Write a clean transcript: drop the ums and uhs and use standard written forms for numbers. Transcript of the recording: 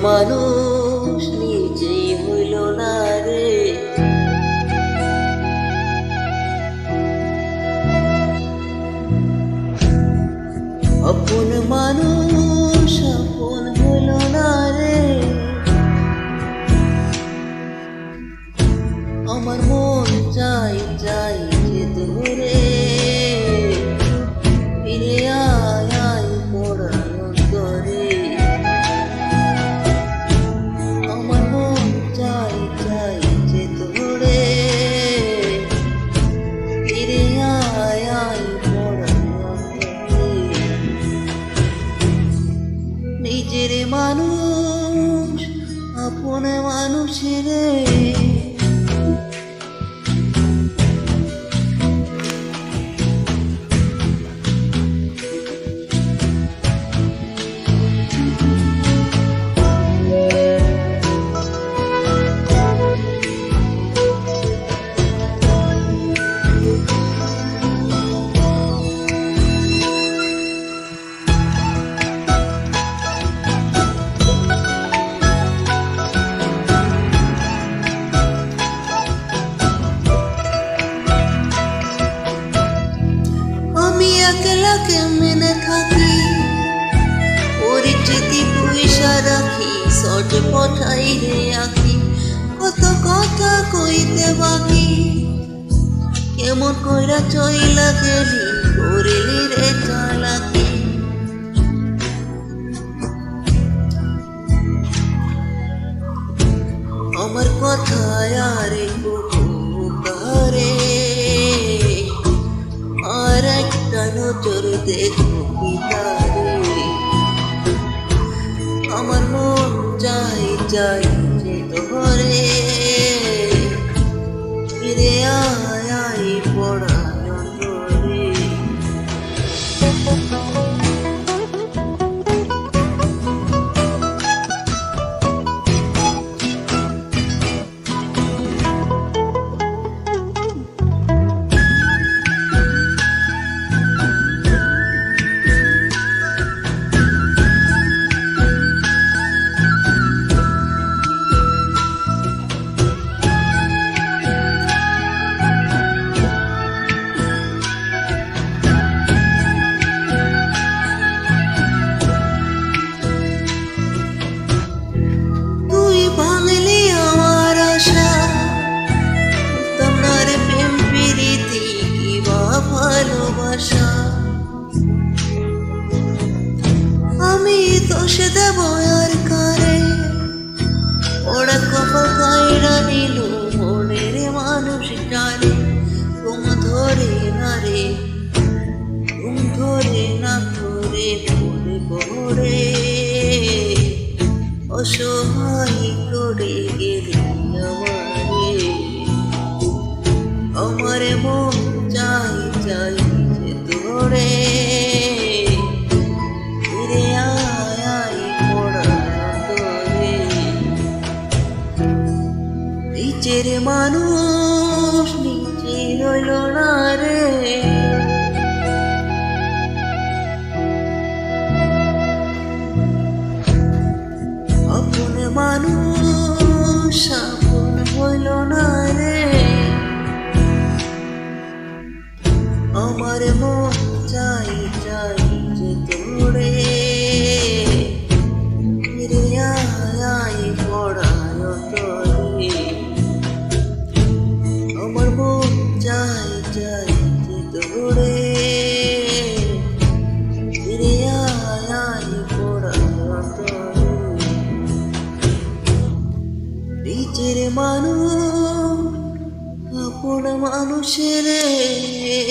মানুষ নিজেই হইল না রে। আপন মানুষ আপন হইল না রে। আমার মন চাই চাই যে দূরে ফিরে আয় আয় পড়ার অন্তরে। আমার মন চাই চাই যে দূরে ফিরে আয় আয় পড়ার অন্তরে। নিজের মানুষ আপন মানুষের একলা কেমনে থাকি, পরিচিতি পয়সা রাখি, শট পঠাই রে আঁকি, কত কথা কইতে বাকি। কেমন কইরা চইলা গেলি, করিলি রে চালাকি। আমার কথায় আরে কারে আর একটা নজর দেখো পিতারে। আমার মন চাই চাই যে তোরে ফিরে আয় আয় পড়ার অন্তরে। ভালোবাসা আমি দোষে দেব আর কারে, ওরা কপাল কাইরা নিল মনের মানুষ টানে। ঘুম ধরে না রে, ঘুম ধরে না ধরে পড়ে পড়ে অসহায় করে গেলি আমারে। আমার মন চাই চাই যে তোরে ফিরে আয় আয় পড়ার অন্তরে। নিজের মানুষ নিজে রইল না রে। আপন মানুষ আপন হইল না রে। আমার মন চাই চাই যে তোরে ফিরে আয় আয় পড়ার অন্তরে। আমার মন চাই চাই যে তোরে ফিরে আয় আয় পড়ার অন্তরে। নিজের মানুষ আপন মানুষের